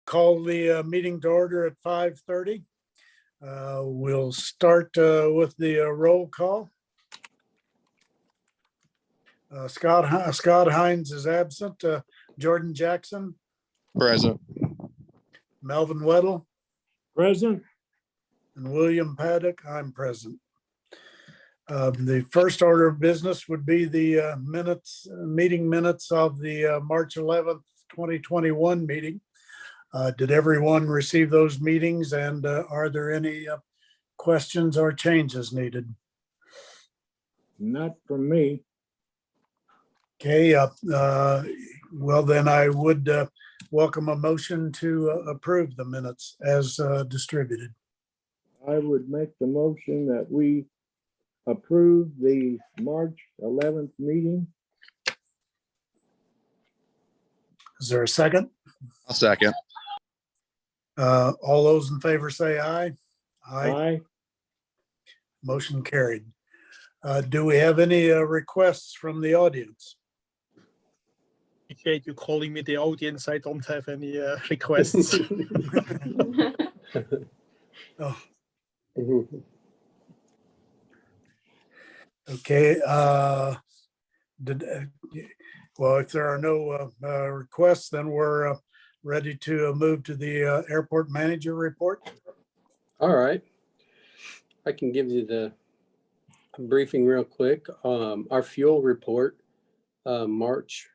call the meeting to order at 5:30. We'll start with the roll call. Scott Hines is absent. Jordan Jackson, Present. Melvin Weddle, Present. and William Paddock. I'm present. The first order of business would be the meeting minutes of the March 11th, 2021 meeting. Did everyone receive those meetings, and are there any questions or changes needed? Not from me. Okay, well then I would welcome a motion to approve the minutes as distributed. I would make the motion that we approve the March 11th meeting. Is there a second? I'll second. All those in favor say aye. Aye. Motion carried. Do we have any requests from the audience? Appreciate you calling me the audience. I don't have any requests. Oh. Okay. Well, if there are no requests, then we're ready to move to the airport manager report. All right. I can give you the briefing real quick. Our fuel report, March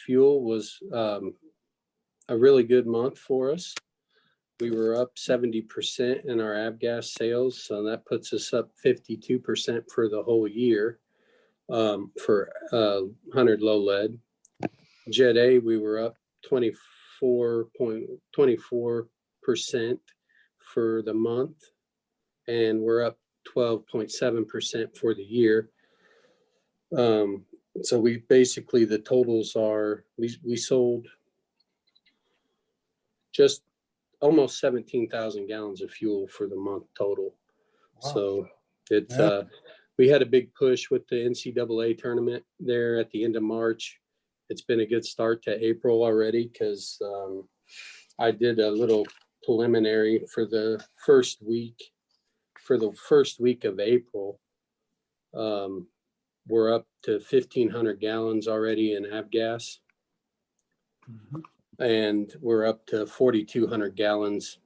fuel was a really good month for us. We were up 70% in our avgas sales, so that puts us up 52% for the whole year for 100 low lead. Jet A, we were up 24.24% for the month, and we're up 12.7% for the year. So we basically, the totals are, we sold just almost 17,000 gallons of fuel for the month total. Wow. So it's, we had a big push with the NCAA tournament there at the end of March. It's been a good start to April already, because I did a little preliminary for the first week. For the first week of April, we're up to 1,500 gallons already in avgas. Mhm. And we're up to 4,200 gallons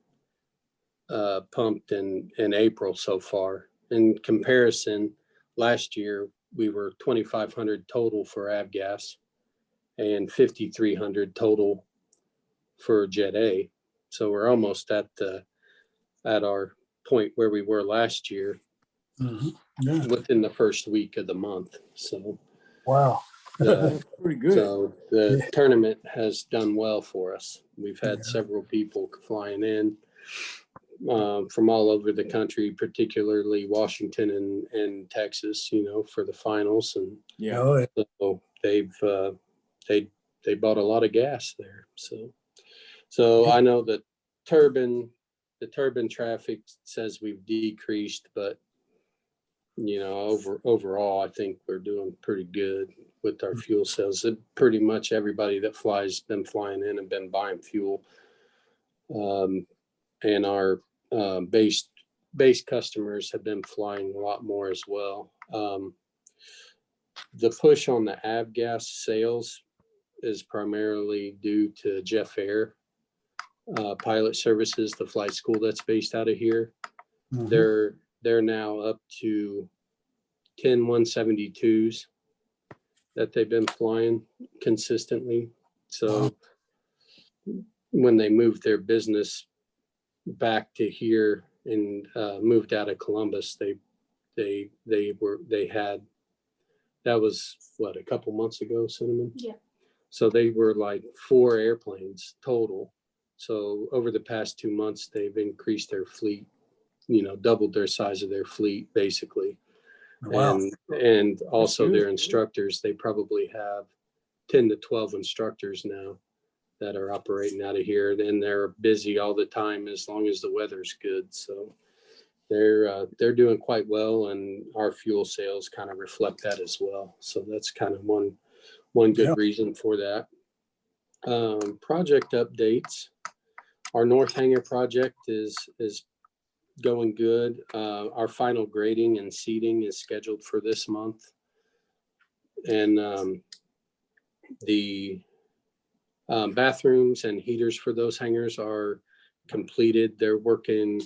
pumped in April so far. In comparison, last year, we were 2,500 total for avgas and 5,300 total for Jet A. So we're almost at our point where we were last year. Mhm. Yeah. Within the first week of the month. So Wow. Pretty good. so the tournament has done well for us. We've had several people flying in from all over the country, particularly Washington and Texas, for the finals. And Yeah. Oh, yeah. so they bought a lot of gas there. So I know that the turbine traffic says we've decreased, but overall, I think we're doing pretty good with our fuel sales. Pretty much everybody that flies been flying in and been buying fuel. And our base customers have been flying a lot more as well. The push on the avgas sales is primarily due to Jeff Air Pilot Services, the flight school that's based out of here. Mhm. They're now up to 10 172s that they've been flying consistently. So when they moved their business back to here and moved out of Columbus, that was what, a couple months ago, Cinnamon? Yeah. So they were like 4 airplanes total. So over the past 2 months, they've increased their fleet, doubled their size of their fleet, basically. Wow. And also good. their instructors, they probably have 10 to 12 instructors now that are operating out of here. And they're busy all the time as long as the weather's good. So they're doing quite well, and our fuel sales kind of reflect that as well. So that's kind of one good reason for that. Project updates. Our north hangar project is going good. Our final grading and seating is scheduled for this month. And the bathrooms and heaters for those hangars are completed. They're working,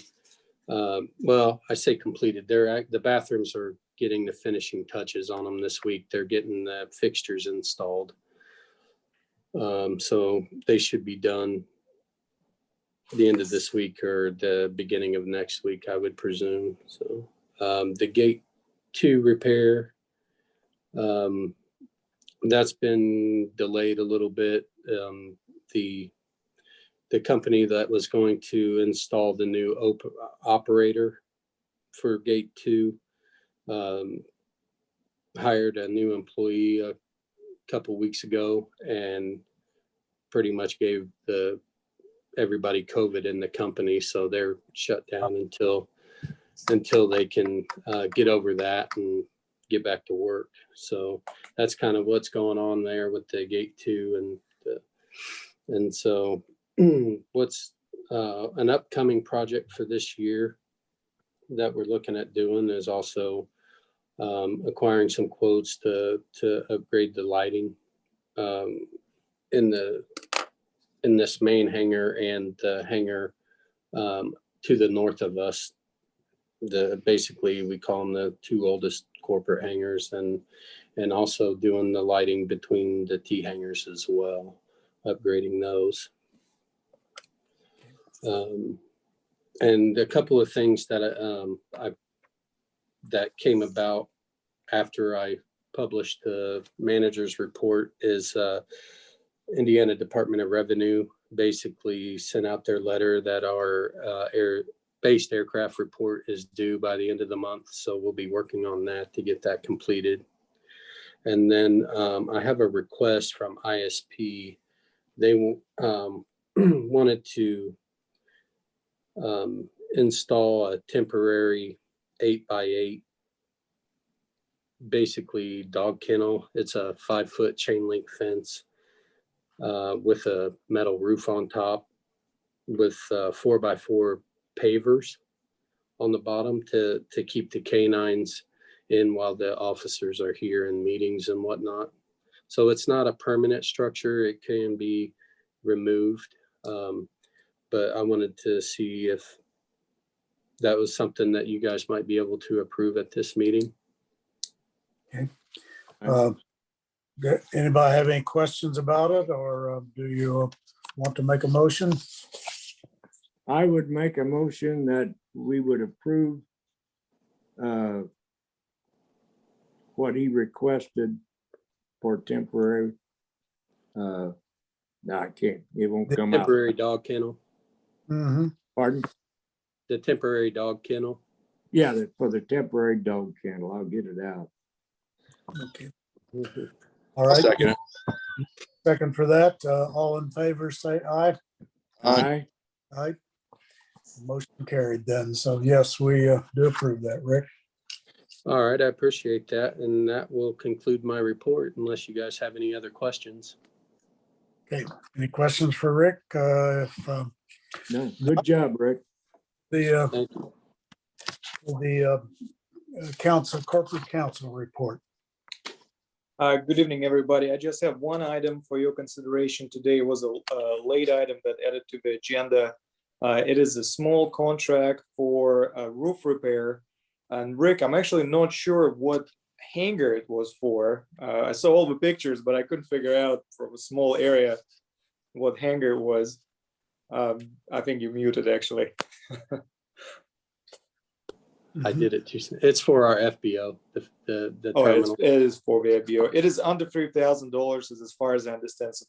well, I say completed. The bathrooms are getting the finishing touches on them this week. They're getting the fixtures installed. So they should be done the end of this week or the beginning of next week, I would presume. So the gate 2 repair, that's been delayed a little bit. The company that was going to install the new operator for gate 2 hired a new employee a couple weeks ago and pretty much gave everybody COVID in the company. So they're shut down until they can get over that and get back to work. So that's kind of what's going on there with the gate 2. And so what's an upcoming project for this year that we're looking at doing is also acquiring some quotes to upgrade the lighting in this main hangar and the hangar to the north of us. Basically we call them the 2 oldest corporate hangars, and also doing the lighting between the T hangars as well, upgrading those. And a couple of things that that came about after I published the manager's report is Indiana Department of Revenue basically sent out their letter that our based aircraft report is due by the end of the month. So we'll be working on that to get that completed. And then I have a request from ISP. They wanted to install a temporary 8x8, basically dog kennel. It's a 5-foot chain link fence with a metal roof on top with 4x4 pavers on the bottom to keep the canines in while the officers are here in meetings and whatnot. So it's not a permanent structure. It can be removed. But I wanted to see if that was something that you guys might be able to approve at this meeting. Okay. Anybody have any questions about it, or do you want to make a motion? I would make a motion that we would approve what he requested for temporary. No, I can't, it won't come out. Temporary dog kennel. Mhm. Pardon? The temporary dog kennel. Yeah, for the temporary dog kennel, I'll get it out. Okay. Mhm. All I'll right. second it. Second for that. All in favor, say aye. Aye. Aye. Motion carried then. So yes, we do approve that, Rick. All right, I appreciate that. And that will conclude my report unless you guys have any other questions. Okay. Any questions for Rick? If No, good job, Rick. the Thank you. corporate council report. Good evening, everybody. I just have one item for your consideration today. It was a late item that added to the agenda. It is a small contract for a roof repair. And Rick, I'm actually not sure what hangar it was for. I saw all the pictures, but I couldn't figure out from a small area what hangar it was. I think you muted actually. I did it too. It's for our FBO, the Oh, terminal. it is for the FBO. It is under $3,000 as far as I understand. It's a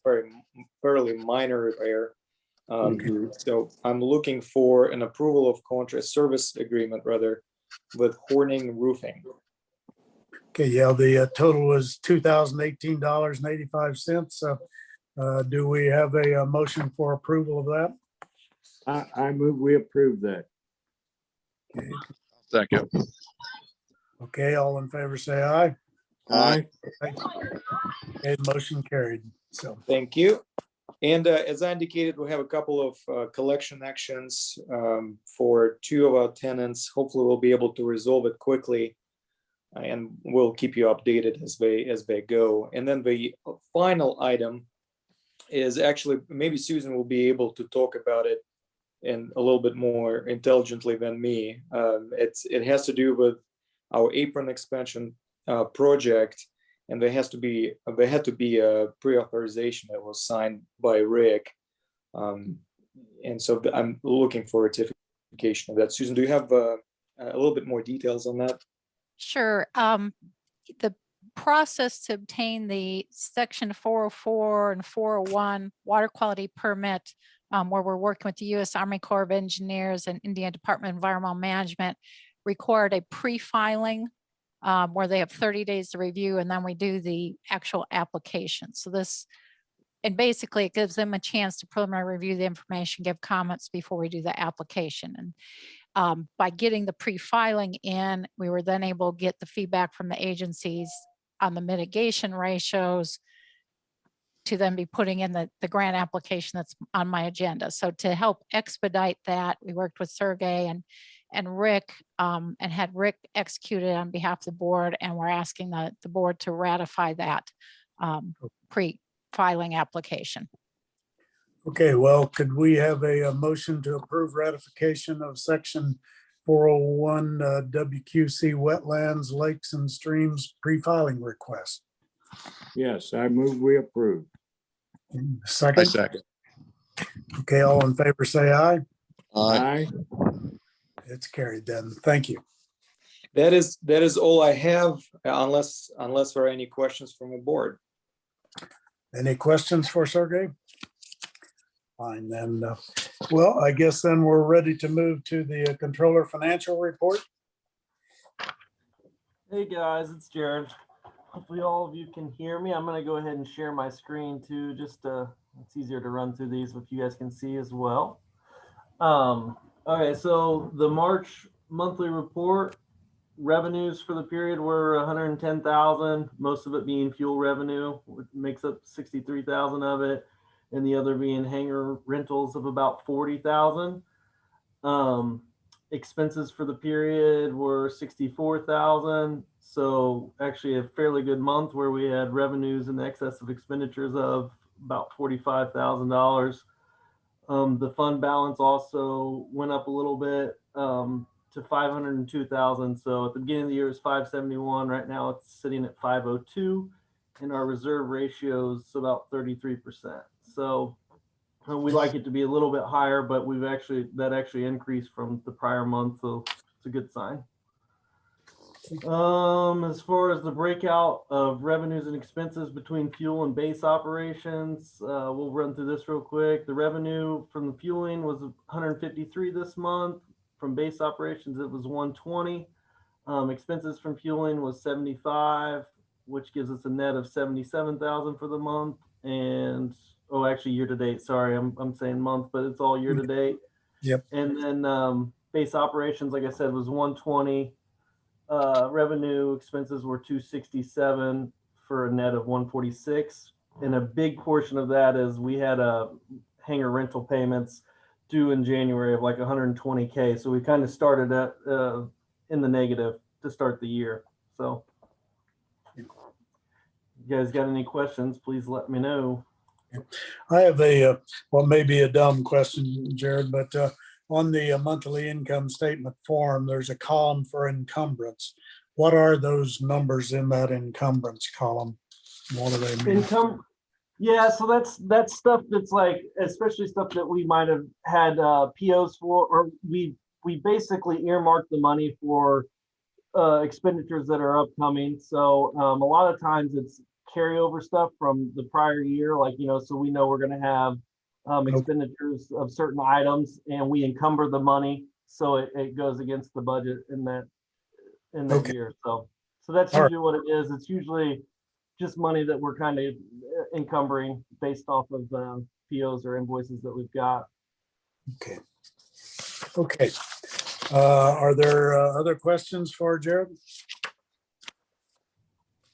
fairly minor repair. So I'm looking for an approval of contract service agreement rather with Horning Roofing. Okay, yeah, the total was $2,018.85. Do we have a motion for approval of that? I move we approve that. Okay. Second. Okay, all in favor, say aye. Aye. Aye. Okay, motion carried. So, Thank you. And as I indicated, we have a couple of collection actions for 2 of our tenants. Hopefully, we'll be able to resolve it quickly, and we'll keep you updated as they go. And then the final item is actually, maybe Susan will be able to talk about it in a little bit more intelligently than me. It has to do with our apron expansion project, and there had to be a pre-authorization that was signed by Rick, and so I'm looking for ratification of that. Susan, do you have a little bit more details on that? Sure. The process to obtain the section 404 and 401 water quality permit, where we're working with the U.S. Army Corps of Engineers and Indiana Department of Environmental Management, required a pre-filing where they have 30 days to review, and then we do the actual application. So this, and basically it gives them a chance to preliminary review the information, give comments before we do the application. And by getting the pre-filing in, we were then able to get the feedback from the agencies on the mitigation ratios to then be putting in the grant application that's on my agenda. So to help expedite that, we worked with Sergey and Rick, and had Rick executed on behalf of the board, and we're asking the board to ratify that pre-filing application. Okay, well, could we have a motion to approve ratification of section 401 WQC wetlands, lakes and streams pre-filing request? Yes, I move we approve. I Second, second. okay, all in favor, say aye. Aye. It's carried then. Thank you. That is all I have, unless there are any questions from the board. Any questions for Sergey? Fine, then. Well, I guess then we're ready to move to the controller financial report. Hey guys, it's Jared. Hopefully all of you can hear me. I'm gonna go ahead and share my screen too, just it's easier to run through these if you guys can see as well. Okay, so the March monthly report revenues for the period were 110,000, most of it being fuel revenue, which makes up 63,000 of it, and the other being hangar rentals of about 40,000. Expenses for the period were 64,000. So actually a fairly good month where we had revenues in excess of expenditures of about $45,000. The fund balance also went up a little bit to 502,000. So at the beginning of the year it was 571. Right now it's sitting at 502, and our reserve ratio is about 33%. So we'd like it to be a little bit higher, but that actually increased from the prior month, so it's a good sign. As far as the breakout of revenues and expenses between fuel and base operations, we'll run through this real quick. The revenue from the fueling was 153 this month. From base operations, it was 120. Expenses from fueling was 75, which gives us a net of 77,000 for the month. And actually year to date. Sorry, I'm saying month, but it's all year to date. Yep. And then base operations, like I said, was 120. Revenue expenses were 267 for a net of 146. And a big portion of that is we had hangar rental payments due in January of like 120K. So we kind of started at in the negative to start the year. So you guys got any questions, please let me know. I have well, maybe a dumb question, Jared, but on the monthly income statement form, there's a column for encumbrance. What are those numbers in that encumbrance column? What do they mean? Yeah, so that's stuff that's like, especially stuff that we might have had POs for, or we basically earmarked the money for expenditures that are upcoming. So a lot of times it's carryover stuff from the prior year, like, so we know we're going to have expenditures of certain items, and we encumber the money so it goes against the budget in that Okay. year. So that's All right. usually what it is. It's usually just money that we're kind of encumbering based off of POs or invoices that we've got. Okay. Okay. Are there other questions for Jared?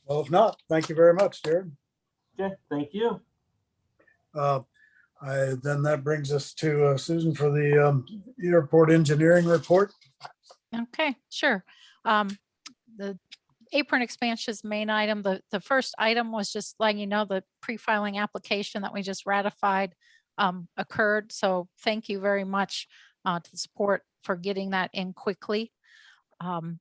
Well, if not, thank you very much, Jared. Okay, thank you. Then that brings us to Susan for the airport engineering report. Okay, sure. The apron expansion is the main item. The first item was just letting you know the pre-filing application that we just ratified occurred. So thank you very much to the support for getting that in quickly. And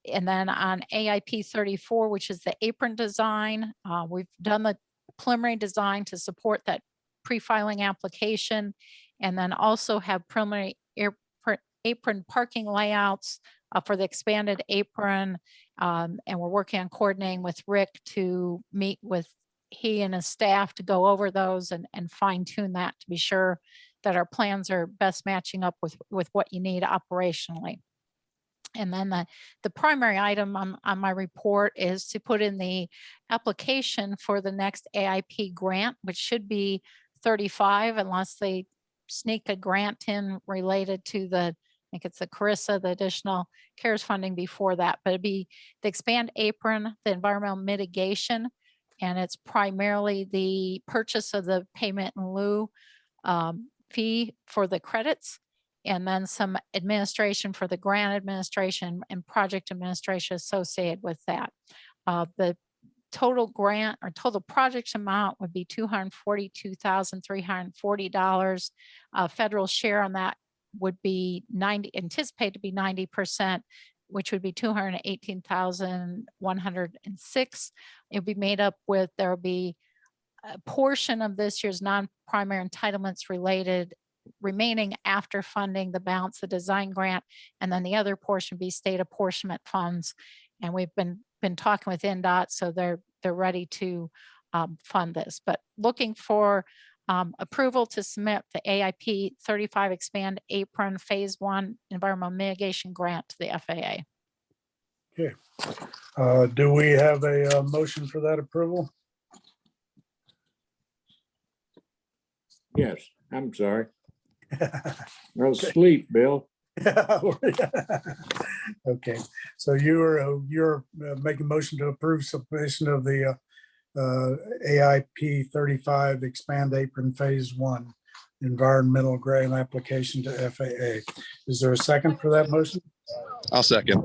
then on AIP 34, which is the apron design, we've done the preliminary design to support that pre-filing application, and then also have preliminary apron parking layouts for the expanded apron. And we're working on coordinating with Rick to meet with he and his staff to go over those and fine tune that to be sure that our plans are best matching up with what you need operationally. And then the primary item on my report is to put in the application for the next AIP grant, which should be 35 unless they sneak a grant in related to I think it's the Carissa, the additional CARES funding before that, but it'd be the expand apron, the environmental mitigation, and it's primarily the purchase of the payment in lieu fee for the credits, and then some administration for the grant administration and project administration associated with that. The total grant or total project amount would be $242,340. Federal share on that would be anticipated to be 90%, which would be $218,106. It'll be made up with, there'll be a portion of this year's non-primary entitlements related remaining after funding the balance, the design grant, and then the other portion be state apportionment funds. And we've been talking with NDOT, so they're ready to fund this. But looking for approval to submit the AIP 35 expand apron phase 1 environmental mitigation grant to the FAA. Okay. Do we have a motion for that approval? Yes, I'm sorry. I was asleep, Bill. Okay, so you're making motion to approve submission of the AIP 35 expand apron phase 1 environmental grant application to FAA. Is there a second for that motion? I'll second.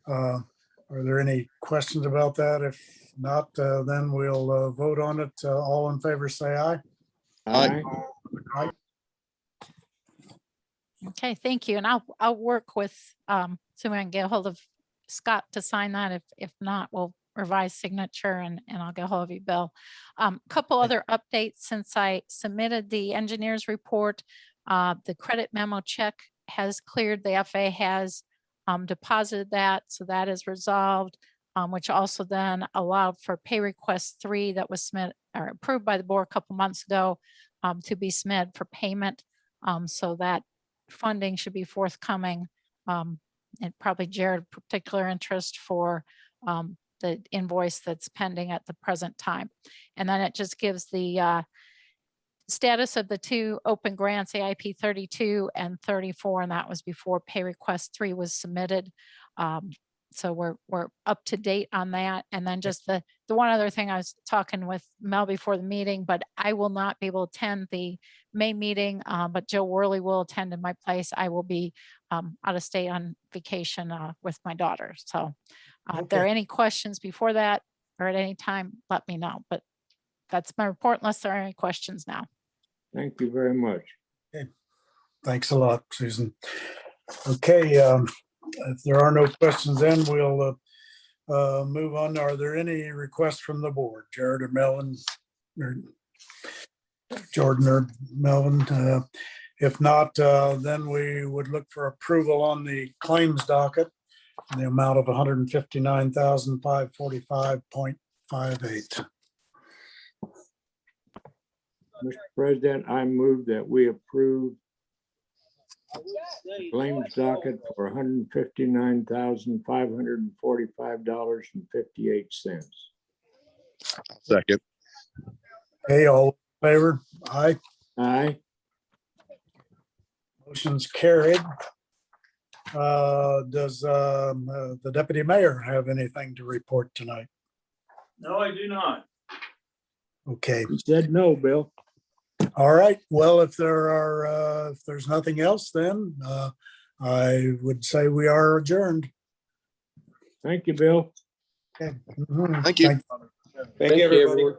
Are there any questions about that? If not, then we'll vote on it. All in favor, say aye. Aye. Aye. Okay, thank you. And I'll work with so I can get a hold of Scott to sign that. If not, we'll revise signature and I'll get a hold of you, Bill. Couple other updates since I submitted the engineer's report. The credit memo check has cleared. The FAA has deposited that, so that is resolved, which also then allowed for pay request 3 that was submitted or approved by the board a couple months ago to be submitted for payment. So that funding should be forthcoming, and probably Jared particular interest for the invoice that's pending at the present time. And then it just gives the status of the 2 open grants, AIP 32 and 34, and that was before pay request 3 was submitted. So we're up to date on that. And then just the one other thing, I was talking with Mel before the meeting, but I will not be able to attend the May meeting, but Joe Worley will attend in my place. I will be out of state on vacation with my daughter. So if there are any questions before that or at any time, let me know. But that's my report unless there are any questions now. Thank you very much. Thanks a lot, Susan. Okay, if there are no questions, then we'll move on. Are there any requests from the board? Jared or Melvin or Jordan or Melvin? If not, then we would look for approval on the claims docket in the amount of $159,545.58. Mr. President, I move that we approve claims docket for $159,545.58. Second. Okay, all in favor? Aye. Aye. Motion's carried. Does the deputy mayor have anything to report tonight? No, I do not. Okay, You said no, Bill. all right. Well, if there's nothing else, then I would say we are adjourned. Thank you, Bill. Okay. Mhm. Thank you. Thank you, everybody. everyone.